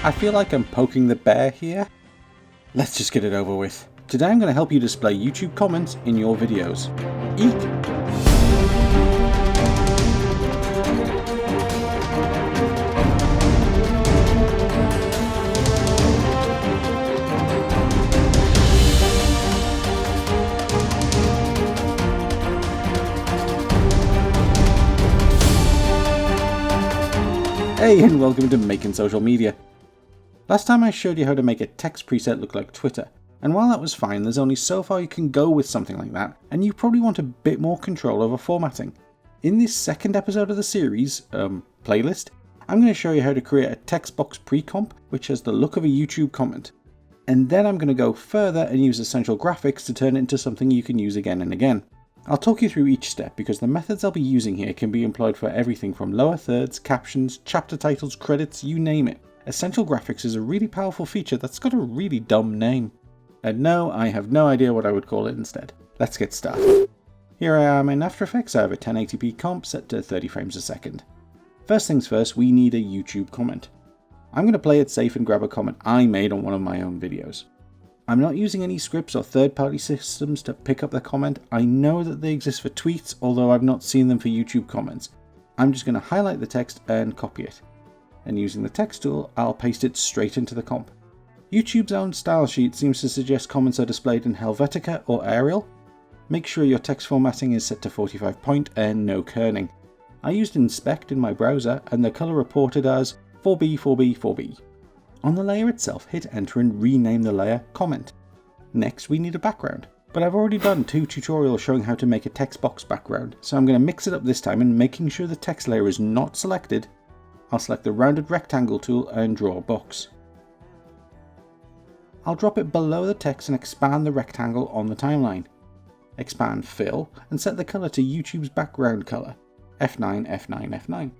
I feel like I'm poking the bear here. Let's just get it over with. Today I'm going to help you display YouTube comments in your videos. Eek! Hey, and welcome to Making Social Media. Last time I showed you how to make a text preset look like Twitter, and while that was fine, there's only so far you can go with something like that, and you probably want a bit more control over formatting. In this second episode of the series, playlist, I'm going to show you how to create a text box precomp which has the look of a YouTube comment. And then I'm going to go further and use essential graphics to turn it into something you can use again and again. I'll talk you through each step because the methods I'll be using here can be employed for everything from lower thirds, captions, chapter titles, credits, you name it. Essential graphics is a really powerful feature that's got a really dumb name. And no, I have no idea what I would call it instead. Let's get started. Here I am in After Effects. I have a 1080p comp set to 30 frames a second. First things first, we need a YouTube comment. I'm going to play it safe and grab a comment I made on one of my own videos. I'm not using any scripts or third-party systems to pick up the comment. I know that they exist for tweets, although I've not seen them for YouTube comments. I'm just going to highlight the text and copy it. And using the text tool, I'll paste it straight into the comp. YouTube's own style sheet seems to suggest comments are displayed in Helvetica or Arial. Make sure your text formatting is set to 45 point and no kerning. I used Inspect in my browser and the color reported as 4B, 4B, 4B. On the layer itself, hit enter and rename the layer comment. Next, we need a background, but I've already done 2 tutorials showing how to make a text box background, so I'm going to mix it up this time and making sure the text layer is not selected, I'll select the rounded rectangle tool and draw a box. I'll drop it below the text and expand the rectangle on the timeline. Expand fill and set the color to YouTube's background color, F9, F9, F9.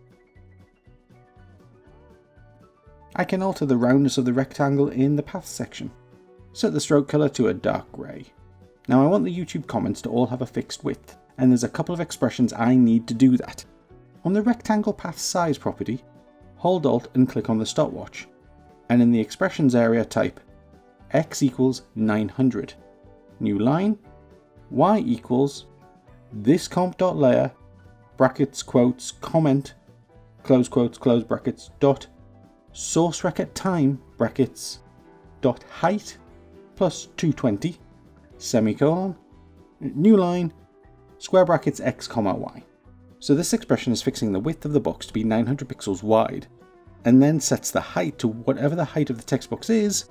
I can alter the roundness of the rectangle in the path section. Set the stroke color to a dark grey. Now I want the YouTube comments to all have a fixed width, and there's a couple of expressions I need to do that. On the rectangle path size property, hold Alt and click on the stopwatch, and in the expressions area type x equals 900, new line, y equals this comp.layer, brackets, quotes, comment, close quotes, close brackets, dot, source record time, brackets, dot height, plus 220, semicolon, new line, square brackets x comma y. So this expression is fixing the width of the box to be 900 pixels wide, and then sets the height to whatever the height of the text box is,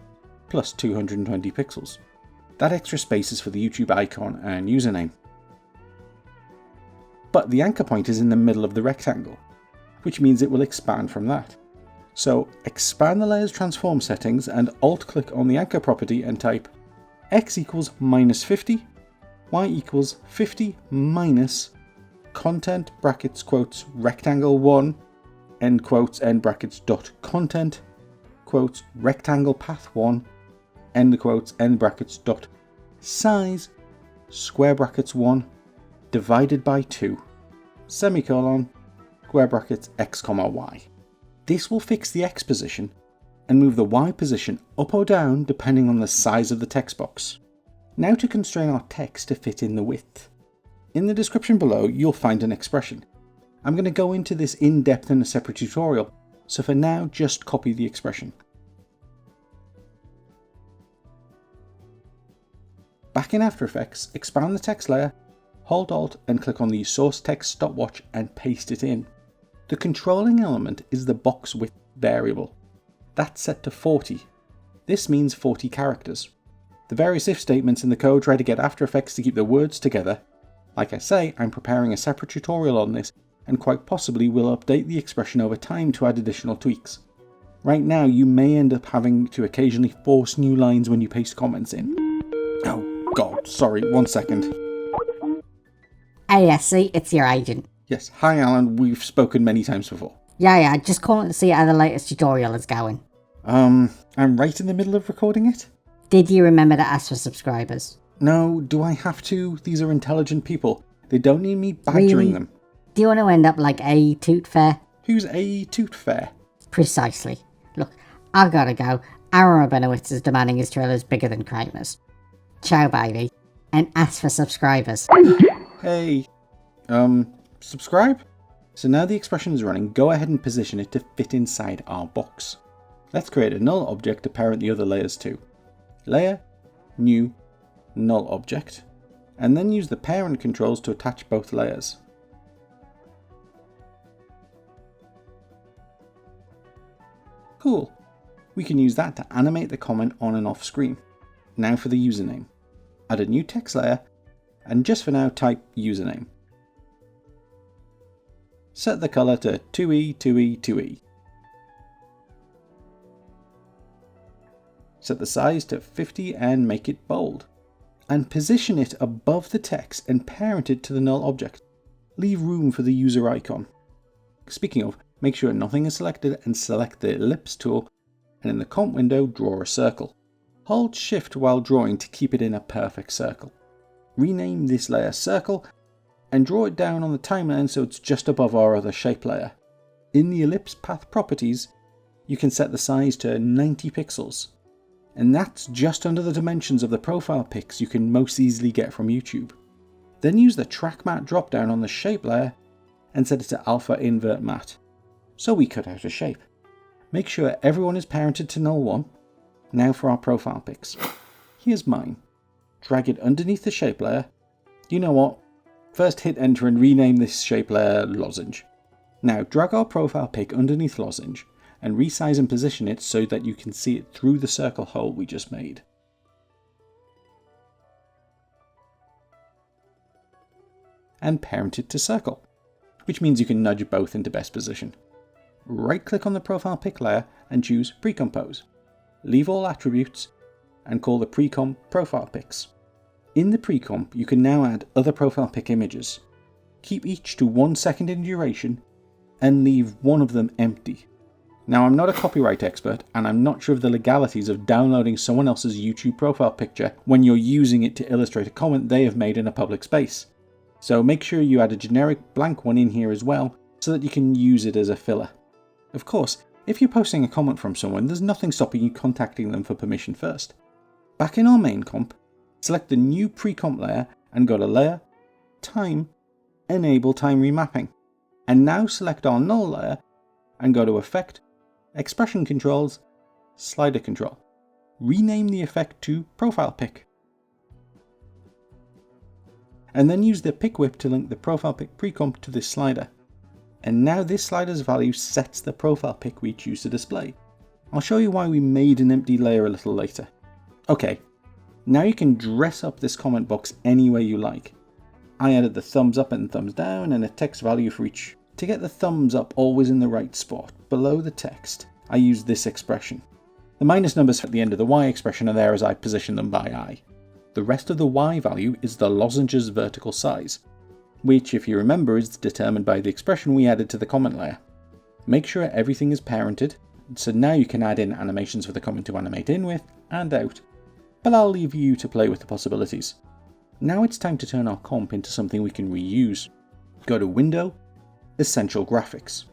plus 220 pixels. That extra space is for the YouTube icon and username. But the anchor point is in the middle of the rectangle, which means it will expand from that. So expand the layer's transform settings and alt-click on the anchor property and type x equals minus 50, y equals 50 minus content brackets quotes rectangle 1 end quotes end brackets dot content quotes rectangle path 1 end quotes end brackets dot size square brackets 1 divided by 2 semicolon square brackets x comma y. This will fix the X position and move the Y position up or down depending on the size of the text box. Now to constrain our text to fit in the width. In the description below you'll find an expression. I'm going to go into this in depth in a separate tutorial, so for now just copy the expression. Back in After Effects, expand the text layer, hold Alt and click on the source text stopwatch and paste it in. The controlling element is the box width variable. That's set to 40. This means 40 characters. The various if statements in the code try to get After Effects to keep the words together. Like I say, I'm preparing a separate tutorial on this and quite possibly will update the expression over time to add additional tweaks. Right now you may end up having to occasionally force new lines when you paste comments in. Oh god, sorry, 1 second. ASC, it's your agent. Yes, hi Alan, we've spoken many times before. Yeah, just calling to see how the latest tutorial is going. I'm right in the middle of recording it. Did you remember to ask for subscribers? No, do I have to? These are intelligent people. They don't need me badgering them. Do you want to end up like A. Toot Fair? Who's A. Toot Fair? Precisely. Look, I gotta go. Aaron Benowitz is demanding his trailer's bigger than Kramer's. Ciao, baby. And ask for subscribers. Hey, subscribe? So now the expression is running, go ahead and position it to fit inside our box. Let's create a null object to parent the other layers to. Layer, new, null object, and then use the parent controls to attach both layers. Cool. We can use that to animate the comment on and off screen. Now for the username. Add a new text layer, and just for now type username. Set the color to 2E, 2E, 2E. Set the size to 50 and make it bold. And position it above the text and parent it to the null object. Leave room for the user icon. Speaking of, make sure nothing is selected and select the ellipse tool, and in the comp window draw a circle. Hold shift while drawing to keep it in a perfect circle. Rename this layer circle and draw it down on the timeline so it's just above our other shape layer. In the ellipse path properties, you can set the size to 90 pixels. And that's just under the dimensions of the profile pics you can most easily get from YouTube. Then use the track matte drop down on the shape layer and set it to alpha invert matte. So we cut out a shape. Make sure everyone is parented to null 1. Now for our profile pics. Here's mine. Drag it underneath the shape layer. You know what? First hit enter and rename this shape layer lozenge. Now drag our profile pic underneath lozenge and resize and position it so that you can see it through the circle hole we just made. And parent it to circle, which means you can nudge both into best position. Right click on the profile pic layer and choose Precompose. Leave all attributes and call the precomp profile pics. In the precomp, you can now add other profile pic images. Keep each to 1 second in duration and leave one of them empty. Now, I'm not a copyright expert and I'm not sure of the legalities of downloading someone else's YouTube profile picture when you're using it to illustrate a comment they have made in a public space. So make sure you add a generic blank one in here as well so that you can use it as a filler. Of course, if you're posting a comment from someone, there's nothing stopping you contacting them for permission first. Back in our main comp, select the new precomp layer and go to Layer, Time, Enable Time Remapping. And now select our null layer and go to Effect, Expression Controls, Slider Control. Rename the effect to Profile Pic. And then use the pic whip to link the profile pic precomp to this slider. And now this slider's value sets the profile pic we choose to display. I'll show you why we made an empty layer a little later. Okay, now you can dress up this comment box any way you like. I added the thumbs up and thumbs down and a text value for each. To get the thumbs up always in the right spot, below the text, I used this expression. The minus numbers at the end of the Y expression are there as I position them by eye. The rest of the Y value is the lozenge's vertical size, which, if you remember, is determined by the expression we added to the comment layer. Make sure everything is parented, so now you can add in animations for the comment to animate in with and out, but I'll leave you to play with the possibilities. Now it's time to turn our comp into something we can reuse. Go to Window, Essential Graphics,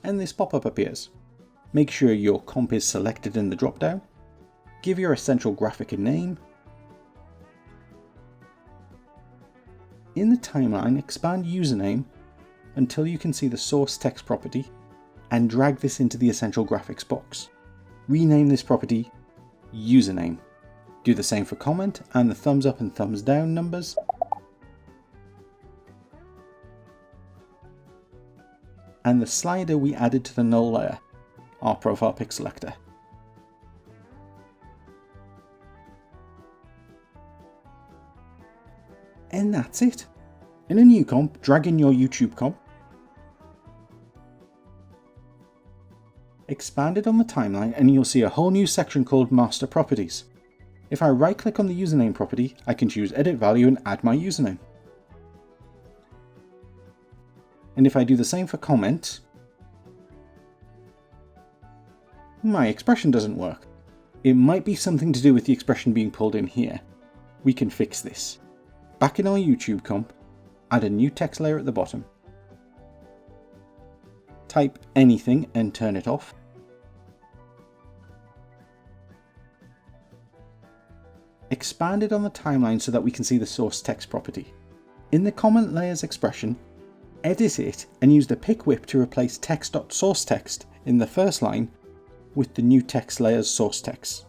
and this pop-up appears. Make sure your comp is selected in the drop-down, give your essential graphic a name. In the timeline, expand username until you can see the source text property and drag this into the essential graphics box. Rename this property username. Do the same for comment and the thumbs up and thumbs down numbers. And the slider we added to the null layer, our profile pic selector. And that's it. In a new comp, drag in your YouTube comp, expand it on the timeline and you'll see a whole new section called Master Properties. If I right click on the username property, I can choose Edit Value and add my username. And if I do the same for comment, my expression doesn't work. It might be something to do with the expression being pulled in here. We can fix this. Back in our YouTube comp, add a new text layer at the bottom. Type anything and turn it off. expand it on the timeline so that we can see the source text property. In the comment layers expression, edit it and use the pick whip to replace text.sourceText in the first line with the new text layer's source text.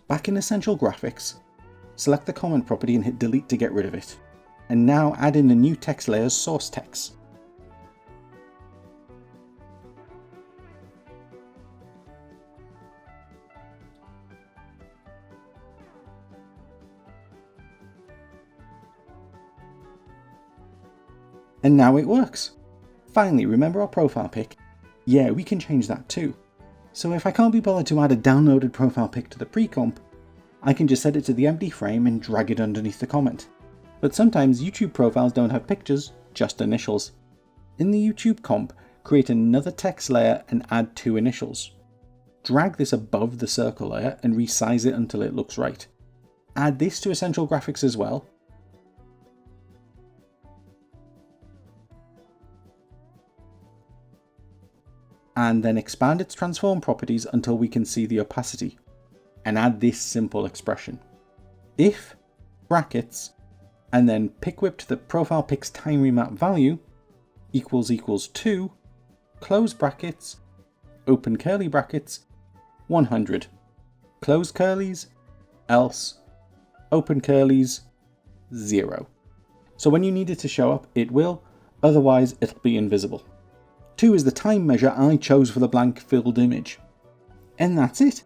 Back in Essential Graphics, select the comment property and hit delete to get rid of it. And now add in the new text layer's source text. And now it works. Finally, remember our profile pic? Yeah, we can change that too. So if I can't be bothered to add a downloaded profile pic to the precomp, I can just set it to the empty frame and drag it underneath the comment. But sometimes YouTube profiles don't have pictures, just initials. In the YouTube comp, create another text layer and add 2 initials. Drag this above the circle layer and resize it until it looks right. Add this to Essential Graphics as well. And then expand its transform properties until we can see the opacity, and add this simple expression. If, brackets, and then pick whip to the profile pic's time remap value equals 2, close brackets, open curly brackets, 100, close curlies, else, open curlies, 0. So when you need it to show up, it will, otherwise it'll be invisible. 2 is the time measure I chose for the blank filled image. And that's it.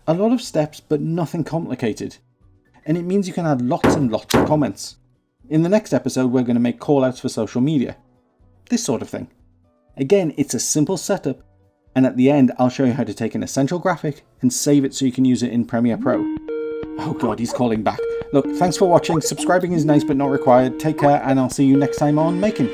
A lot of steps, but nothing complicated. And it means you can add lots and lots of comments. In the next episode, we're going to make callouts for social media. This sort of thing. Again, it's a simple setup, and at the end, I'll show you how to take an essential graphic and save it so you can use it in Premiere Pro. Oh god, he's calling back. Look, thanks for watching. Subscribing is nice but not required. Take care, and I'll see you next time on Making.